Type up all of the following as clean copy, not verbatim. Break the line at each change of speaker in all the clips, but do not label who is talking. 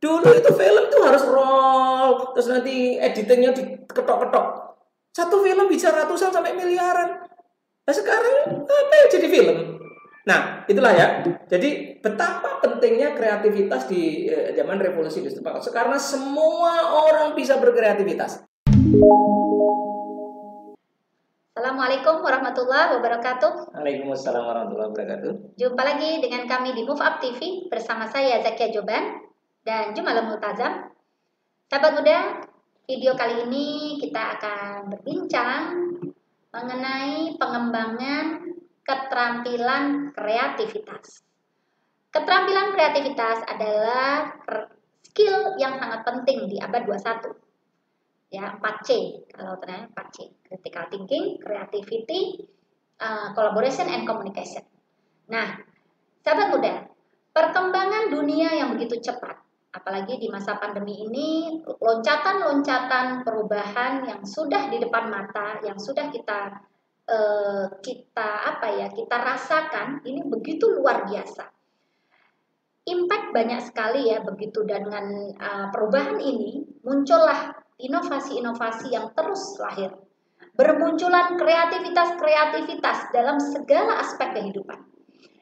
Dulu itu film tuh harus roll, terus nanti editingnya diketok-ketok. Satu film bisa ratusan sampai miliaran. Nah sekarang apa yang jadi film? Nah itulah ya. Jadi betapa pentingnya kreativitas di zaman revolusi industri 4.0 karena semua orang bisa berkreativitas.
Assalamualaikum warahmatullahi wabarakatuh.
Waalaikumsalam warahmatullahi wabarakatuh.
Jumpa lagi dengan kami di Move Up TV bersama saya Zakia Joban dan Jumalah Multazam. Sahabat muda, video kali ini kita akan berbincang mengenai pengembangan keterampilan kreativitas. Keterampilan kreativitas adalah skill yang sangat penting di abad 21. Ya, 4C, kalau ternyata 4C. Critical thinking, creativity, collaboration, and communication. Nah, sahabat muda, perkembangan dunia yang begitu cepat, apalagi di masa pandemi ini, loncatan-loncatan perubahan yang sudah di depan mata, yang sudah kita rasakan, ini begitu luar biasa. Impact banyak sekali ya, begitu dengan perubahan ini muncullah inovasi-inovasi yang terus lahir. Bermunculan kreativitas-kreativitas dalam segala aspek kehidupan.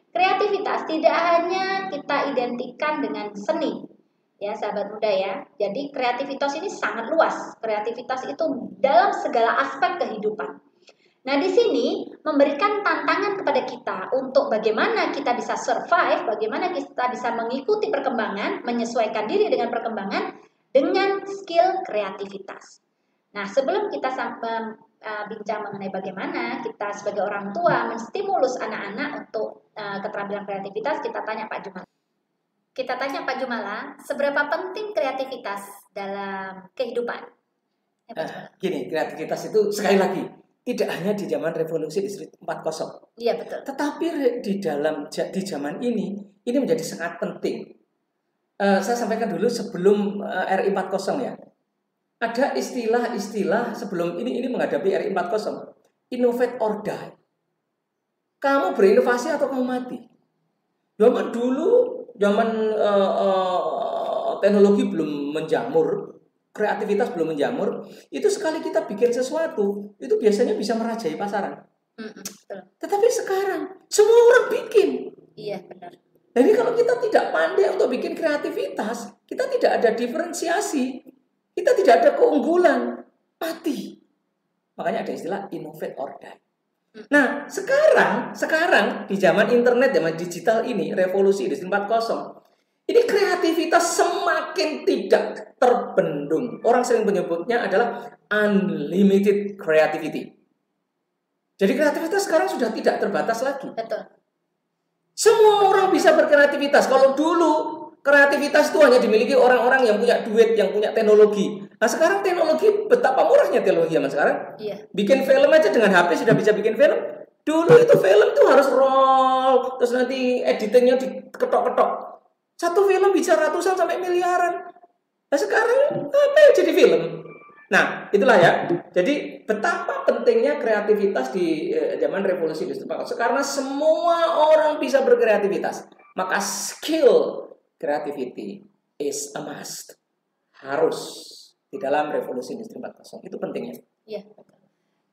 Kreativitas tidak hanya kita identikan dengan seni, ya sahabat muda ya. Jadi kreativitas ini sangat luas. Kreativitas itu dalam segala aspek kehidupan. Nah di sini memberikan tantangan kepada kita untuk bagaimana kita bisa survive, bagaimana kita bisa mengikuti perkembangan, menyesuaikan diri dengan perkembangan dengan skill kreativitas. Nah sebelum kita bincang mengenai bagaimana kita sebagai orang tua menstimulus anak-anak untuk keterampilan kreativitas, kita tanya Pak Jumala, seberapa penting kreativitas dalam kehidupan?
Gini, kreativitas itu sekali lagi tidak hanya di zaman revolusi industri 4.0.
Iya betul.
Tetapi di zaman ini menjadi sangat penting. Saya sampaikan dulu sebelum RI 4.0 ya. Ada istilah-istilah sebelum ini menghadapi RI 4.0. Innovate or die. Kamu berinovasi atau kamu mati. Zaman dulu, teknologi belum menjamur, kreativitas belum menjamur, itu sekali kita bikin sesuatu, itu biasanya bisa merajai pasaran. Tetapi sekarang, semua orang bikin.
Iya, benar.
Jadi kalau kita tidak pandai untuk bikin kreativitas, kita tidak ada diferensiasi. Kita tidak ada keunggulan, mati. Makanya ada istilah innovate or die. Nah, sekarang di zaman internet, zaman digital ini, revolusi industri 4.0, ini kreativitas semakin tidak terbendung. Orang sering menyebutnya adalah unlimited creativity. Jadi kreativitas sekarang sudah tidak terbatas lagi.
Betul.
Semua orang bisa berkreativitas. Kalau dulu kreativitas itu hanya dimiliki orang-orang yang punya duit, yang punya teknologi. Nah sekarang teknologi, betapa murahnya teknologi zaman sekarang.
Iya.
Bikin film aja dengan HP sudah bisa bikin film. Dulu itu film tuh harus roll, terus nanti editingnya diketok-ketok. Satu film bisa ratusan sampai miliaran. Nah sekarang apa yang jadi film? Nah itulah ya. Jadi betapa pentingnya kreativitas di zaman revolusi industri 4.0 karena semua orang bisa berkreativitas. Maka skill creativity is a must. Harus di dalam revolusi industri 4.0. Itu pentingnya.
Iya.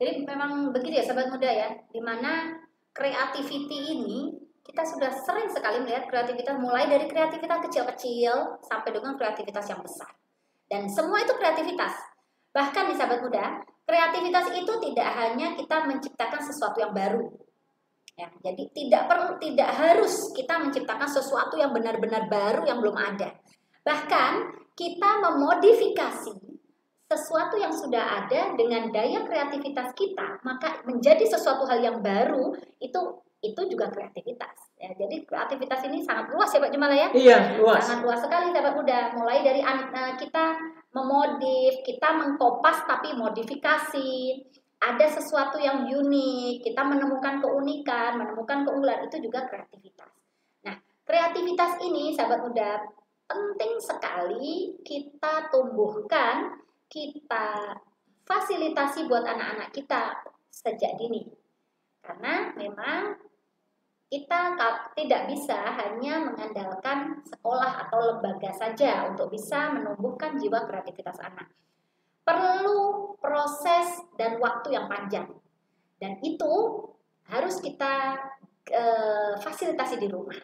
Jadi memang begitu ya sahabat muda ya. Dimana creativity ini kita sudah sering sekali melihat kreativitas mulai dari kreativitas kecil-kecil sampai dengan kreativitas yang besar. Dan semua itu kreativitas. Bahkan di sahabat muda, kreativitas itu tidak hanya kita menciptakan sesuatu yang baru. Ya, jadi tidak harus kita menciptakan sesuatu yang benar-benar baru yang belum ada. Bahkan kita memodifikasi sesuatu yang sudah ada dengan daya kreativitas kita, maka menjadi sesuatu hal yang baru itu juga kreativitas. Ya, jadi kreativitas ini sangat luas ya Pak Jumala ya.
Iya, luas.
Sangat luas sekali sahabat muda. Mulai dari kita memodif, kita mengkopas tapi modifikasi. Ada sesuatu yang unik, kita menemukan keunikan, menemukan keunggulan, itu juga kreativitas. Nah, kreativitas ini sahabat muda penting sekali kita tumbuhkan, kita fasilitasi buat anak-anak kita sejak dini. Karena memang kita tidak bisa hanya mengandalkan sekolah atau lembaga saja untuk bisa menumbuhkan jiwa kreativitas anak. Perlu proses dan waktu yang panjang. Dan itu harus kita fasilitasi di rumah.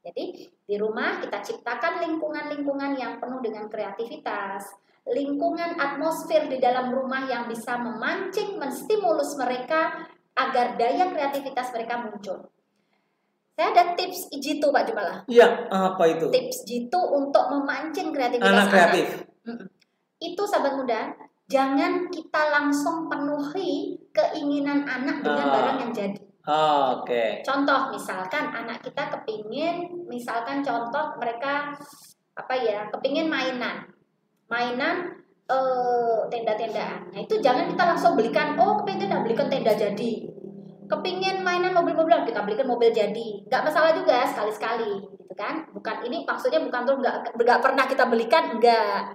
Jadi di rumah kita ciptakan lingkungan-lingkungan yang penuh dengan kreativitas, lingkungan atmosfer di dalam rumah yang bisa memancing, menstimulus mereka agar daya kreativitas mereka muncul. Saya ada tips jitu Pak Jumala.
Iya, apa itu?
Tips jitu untuk memancing kreativitas
Anak kreatif.
Itu sahabat muda, jangan kita langsung penuhi keinginan anak dengan barang yang jadi.
Oke.
Contoh misalkan anak kita kepingin, misalkan contoh mereka kepingin mainan tenda-tendaan. Nah itu jangan kita langsung belikan, kepingin belikan tenda jadi. Kepingin mainan mobil-mobilan, kita belikan mobil jadi. Nggak masalah juga sekali-sekali, gitu kan? Maksudnya bukan tuh nggak pernah kita belikan, enggak.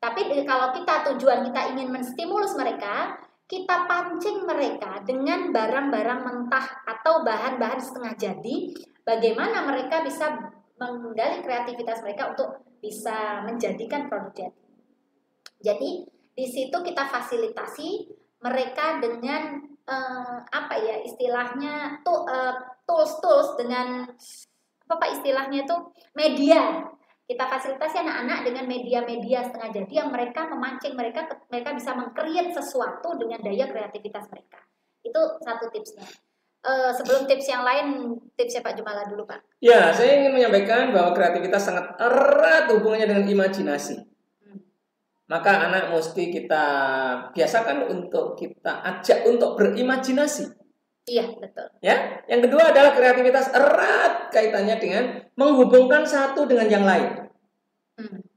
Tapi kalau tujuan kita ingin menstimulus mereka, kita pancing mereka dengan barang-barang mentah atau bahan-bahan setengah jadi, bagaimana mereka bisa menggali kreativitas mereka untuk bisa menjadikan produk jadi. Jadi di situ kita fasilitasi mereka dengan istilahnya tuh tools dengan istilahnya itu media. Kita fasilitasi anak-anak dengan media-media setengah jadi yang mereka memancing mereka bisa meng-create sesuatu dengan daya kreativitas mereka. Itu satu tipsnya. Sebelum tips yang lain, tipsnya Pak Jumala dulu Pak.
Ya, saya ingin menyampaikan bahwa kreativitas sangat erat hubungannya dengan imajinasi. Maka anak mesti kita biasakan untuk kita ajak untuk berimajinasi.
Iya, betul.
Ya, yang kedua adalah kreativitas erat kaitannya dengan menghubungkan satu dengan yang lain.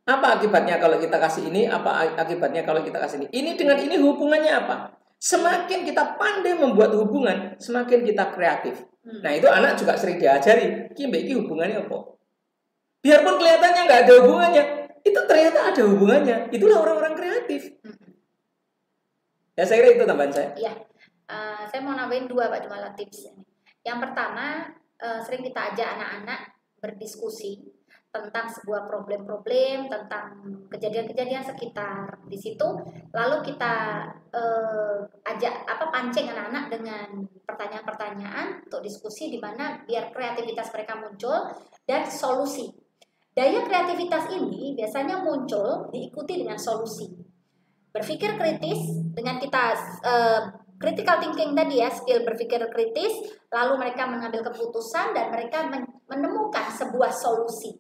Apa akibatnya kalau kita kasih ini? Apa akibatnya kalau kita kasih ini? Ini dengan ini hubungannya apa? Semakin kita pandai membuat hubungan, semakin kita kreatif. Nah, itu anak juga sering diajari. Ini hubungannya apa? Biarpun kelihatannya nggak ada hubungannya, itu ternyata ada hubungannya. Itulah orang-orang kreatif. Ya, saya kira itu tambahan saya.
Iya. Saya mau nambahin 2 Pak Jumala tips ini. Yang pertama, sering kita ajak anak-anak berdiskusi tentang sebuah problem-problem, tentang kejadian-kejadian sekitar di situ. Lalu kita pancing anak-anak dengan pertanyaan-pertanyaan untuk diskusi di mana biar kreativitas mereka muncul dan solusi. Daya kreativitas ini biasanya muncul diikuti dengan solusi. Berpikir kritis dengan kita critical thinking tadi ya, skill berpikir kritis, lalu mereka mengambil keputusan dan mereka menemukan sebuah solusi.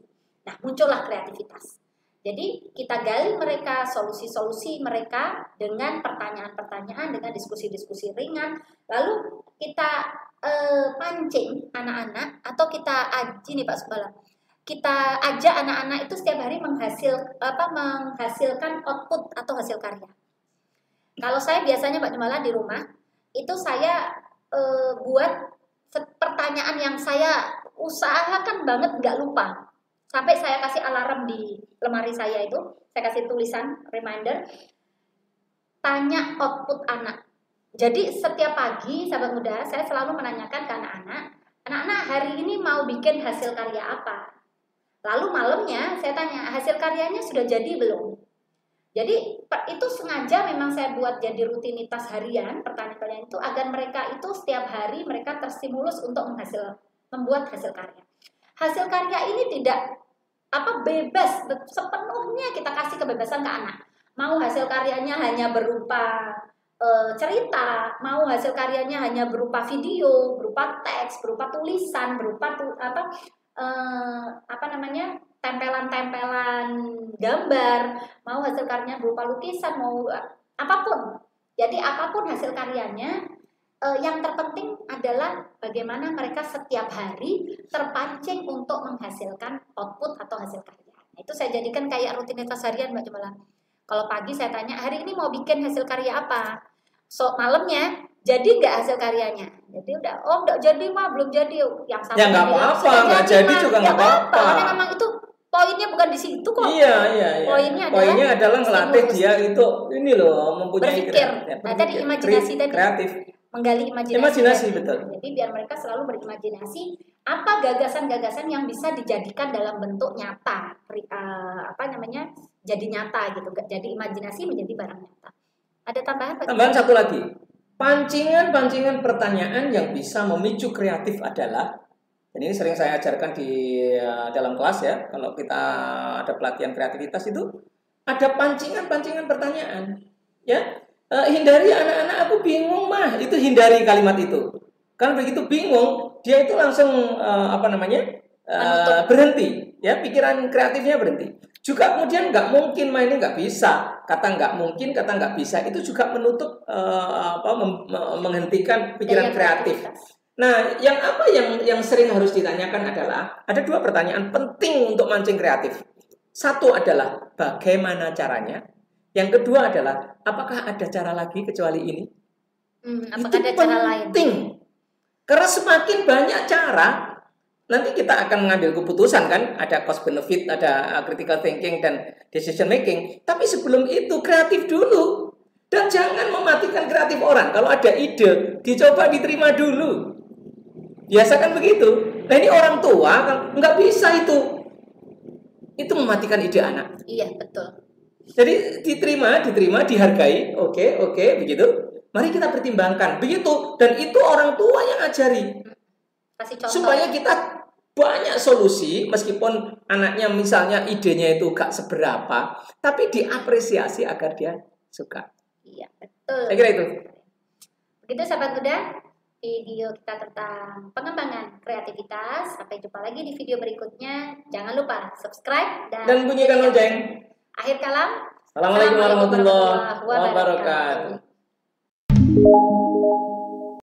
Nah, muncullah kreativitas. Jadi kita gali mereka, solusi-solusi mereka dengan pertanyaan-pertanyaan, dengan diskusi-diskusi ringan, lalu kita pancing anak-anak atau kita Pak Subala. Kita ajak anak-anak itu setiap hari menghasilkan output atau hasil karya. Kalau saya biasanya Pak Jumala di rumah, itu saya buat pertanyaan yang saya usahakan banget nggak lupa. Sampai saya kasih alarm di lemari saya itu, saya kasih tulisan reminder, tanya output anak. Jadi setiap pagi, sahabat muda, saya selalu menanyakan ke anak-anak, hari ini mau bikin hasil karya apa? Lalu malamnya saya tanya, hasil karyanya sudah jadi belum? Jadi itu sengaja memang saya buat jadi rutinitas harian pertanyaan-pertanyaan itu agar mereka itu setiap hari mereka terstimulus untuk membuat hasil karya. Hasil karya ini tidak bebas sepenuhnya kita kasih kebebasan ke anak. Mau hasil karyanya hanya berupa cerita, mau hasil karyanya hanya berupa video, berupa teks, berupa tulisan, berupa tempelan-tempelan gambar, mau hasil karyanya berupa lukisan, mau apapun. Jadi apapun hasil karyanya, yang terpenting adalah bagaimana mereka setiap hari terpancing untuk menghasilkan output atau hasil karya. Nah, itu saya jadikan kayak rutinitas harian Mbak Jumala. Kalau pagi saya tanya, hari ini mau bikin hasil karya apa? Malamnya, jadi nggak hasil karyanya? Jadi udah, nggak jadi mah, belum jadi. Yang sama
ya nggak apa-apa, nggak jadi juga nggak apa-apa.
Karena memang itu poinnya bukan di situ kok.
Iya. Poinnya adalah ngelatih dia itu ini loh mempunyai
berpikir. Tadi imajinasi tadi.
Kreatif.
menggali imajinasi.
Imajinasi, betul.
Jadi biar mereka selalu berimajinasi apa gagasan-gagasan yang bisa dijadikan dalam bentuk nyata, jadi nyata gitu. Jadi imajinasi menjadi barang nyata. Ada tambahan?
Tambahan satu lagi. Pancingan-pancingan pertanyaan yang bisa memicu kreatif adalah, dan ini sering saya ajarkan di dalam kelas ya, kalau kita ada pelatihan kreativitas itu ada pancingan-pancingan pertanyaan. Ya, hindari anak-anak aku bingung mah, itu hindari kalimat itu. Karena begitu bingung, dia itu langsung berhenti, ya pikiran kreatifnya berhenti. Juga kemudian nggak mungkin ini nggak bisa, kata nggak mungkin, kata nggak bisa itu juga menutup menghentikan pikiran kreatif. Nah, yang sering harus ditanyakan adalah ada dua pertanyaan penting untuk mancing kreatif. Satu adalah bagaimana caranya. Yang kedua adalah apakah ada cara lagi kecuali ini?
Apakah ada cara lain?
Penting. Karena semakin banyak cara, nanti kita akan mengambil keputusan kan, ada cost benefit, ada critical thinking dan decision making. Tapi sebelum itu kreatif dulu. Dan jangan mematikan kreatif orang. Kalau ada ide, dicoba diterima dulu. Biasa kan begitu. Nah ini orang tua kan nggak bisa itu mematikan ide anak.
Iya betul.
Jadi diterima, dihargai, oke, begitu. Mari kita pertimbangkan, begitu. Dan itu orang tua yang ajari.
Kasih contoh.
Supaya kita banyak solusi, meskipun anaknya misalnya idenya itu gak seberapa, tapi diapresiasi agar dia suka.
Iya betul.
Saya kira itu.
Begitu sahabat muda, video kita tentang pengembangan kreativitas. Sampai jumpa lagi di video berikutnya. Jangan lupa subscribe dan
bunyikan lonceng.
Akhir kalam.
Assalamualaikum warahmatullahi wabarakatuh.